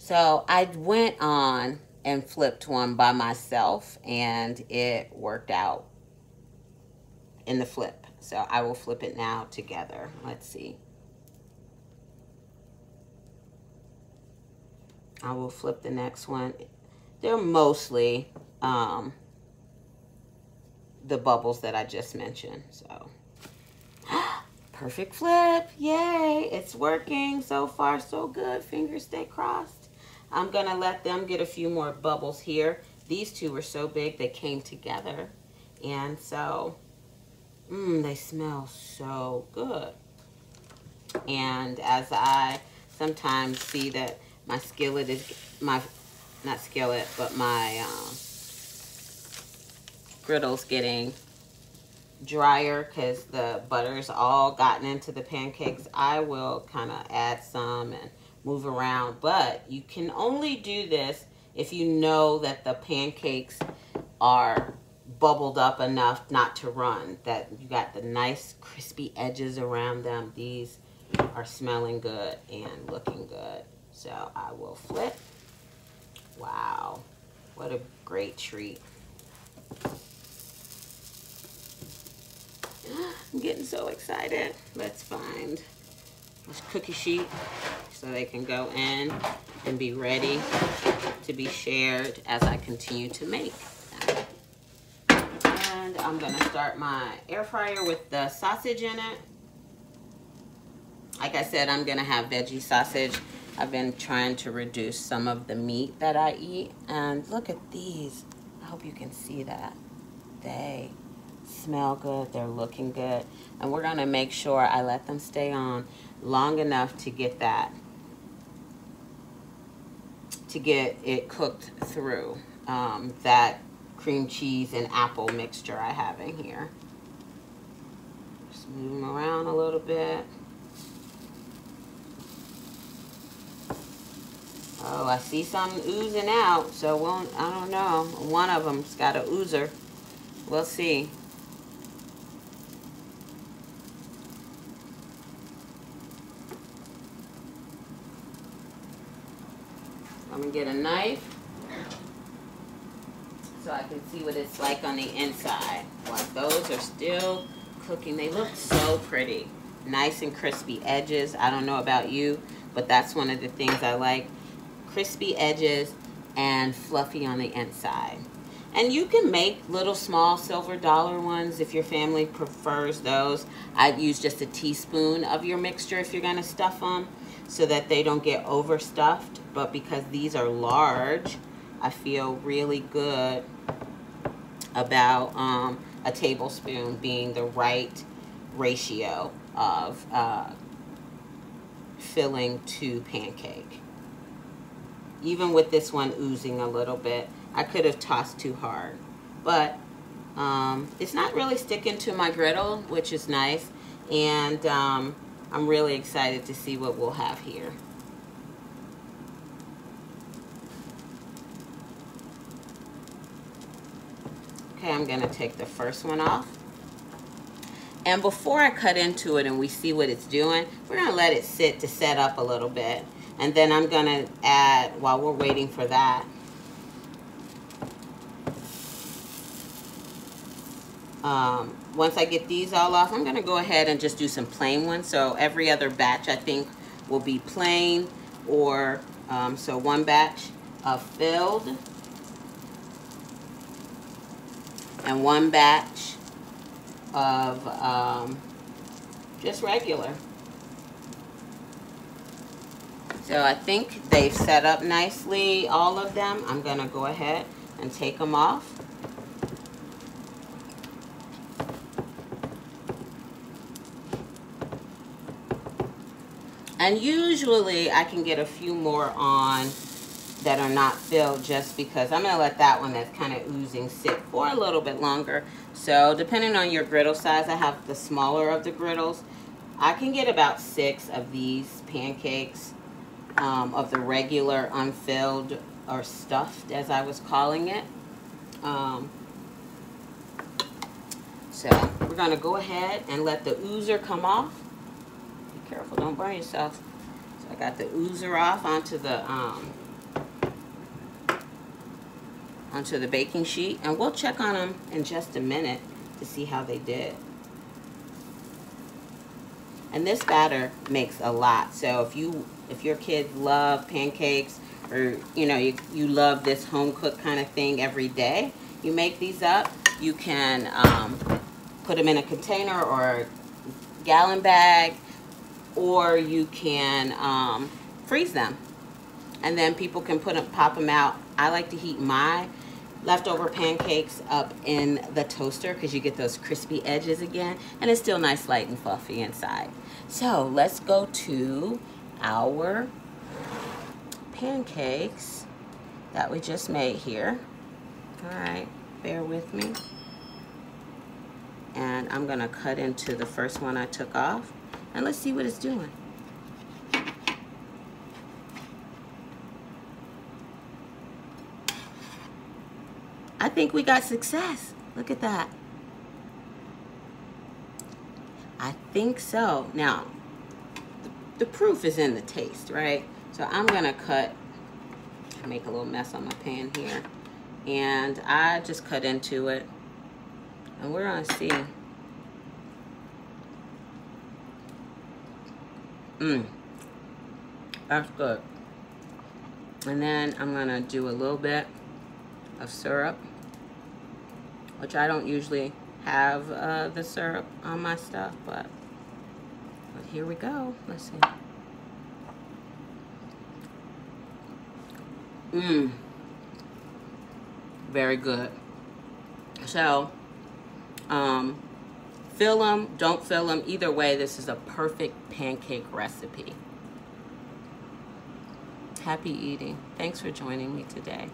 So I went on and flipped one by myself, and it worked out in the flip. So I will flip it now together. Let's see. I will flip the next one. They're mostly the bubbles that I just mentioned. So perfect flip. Yay. It's working. So far, so good. Fingers stay crossed. I'm going to let them get a few more bubbles here. These two were so big they came together. And so, they smell so good. And as I sometimes see that my skillet is, not skillet, but my griddle's getting drier because the butter's all gotten into the pancakes, I will kind of add some and move around. But you can only do this if you know that the pancakes are bubbled up enough not to run, that you got the nice crispy edges around them. These are smelling good and looking good. So I will flip. Wow, what a great treat. I'm getting so excited. Let's find this cookie sheet so they can go in and be ready to be shared as I continue to make them. And I'm gonna start my air fryer with the sausage in it. Like I said, I'm gonna have veggie sausage. I've been trying to reduce some of the meat that I eat. And look at these. I hope you can see that. They smell good, they're looking good, and we're gonna make sure I let them stay on long enough to get it cooked through that cream cheese and apple mixture I have in here. Just move them around a little bit. Oh, I see some oozing out, so I don't know. One of them's got a oozer. We'll see. I'm gonna get a knife so I can see what it's like on the inside. While those are still cooking, they look so pretty. Nice and crispy edges. I don't know about you, but that's one of the things I like. Crispy edges and fluffy on the inside. And you can make little small silver dollar ones if your family prefers those. I'd use just a teaspoon of your mixture if you're gonna stuff them so that they don't get overstuffed. But because these are large, I feel really good about a tablespoon being the right ratio of filling to pancake. Even with this one oozing a little bit, I could have tossed too hard. But it's not really sticking to my griddle, which is nice. And I'm really excited to see what we'll have here. Okay, I'm gonna take the first one off. And before I cut into it and we see what it's doing, we're gonna let it sit to set up a little bit. And then I'm gonna add, while we're waiting for that, once I get these all off, I'm gonna go ahead and just do some plain ones. So every other batch I think will be plain, or so one batch of filled and one batch of just regular. So I think they've set up nicely, all of them. I'm gonna go ahead and take them off. And usually I can get a few more on that are not filled, just because I'm gonna let that one that's kind of oozing sit for a little bit longer. So depending on your griddle size, I have the smaller of the griddles. I can get about 6 of these pancakes of the regular unfilled or stuffed, as I was calling it. So we're gonna go ahead and let the oozer come off. Be careful, don't burn yourself. So I got the oozer off onto the onto the baking sheet, and we'll check on them in just a minute to see how they did. And this batter makes a lot. So if your kids love pancakes, or you love this home cooked kind of thing every day, you make these up. You can put them in a container or a gallon bag, or you can freeze them, and then people can pop them out. I like to heat my leftover pancakes up in the toaster because you get those crispy edges again, and it's still nice, light, and fluffy inside. So let's go to our pancakes that we just made here. All right, bear with me. And I'm gonna cut into the first one I took off, and let's see what it's doing. I think we got success. Look at that. I think so. Now, the proof is in the taste, right? So I'm gonna make a little mess on my pan here. And I just cut into it. And we're gonna see. That's good. And then I'm gonna do a little bit of syrup, which I don't usually have the syrup on my stuff, but here we go. Let's see. Very good. So, fill them, don't fill them. Either way, this is a perfect pancake recipe. Happy eating. Thanks for joining me today.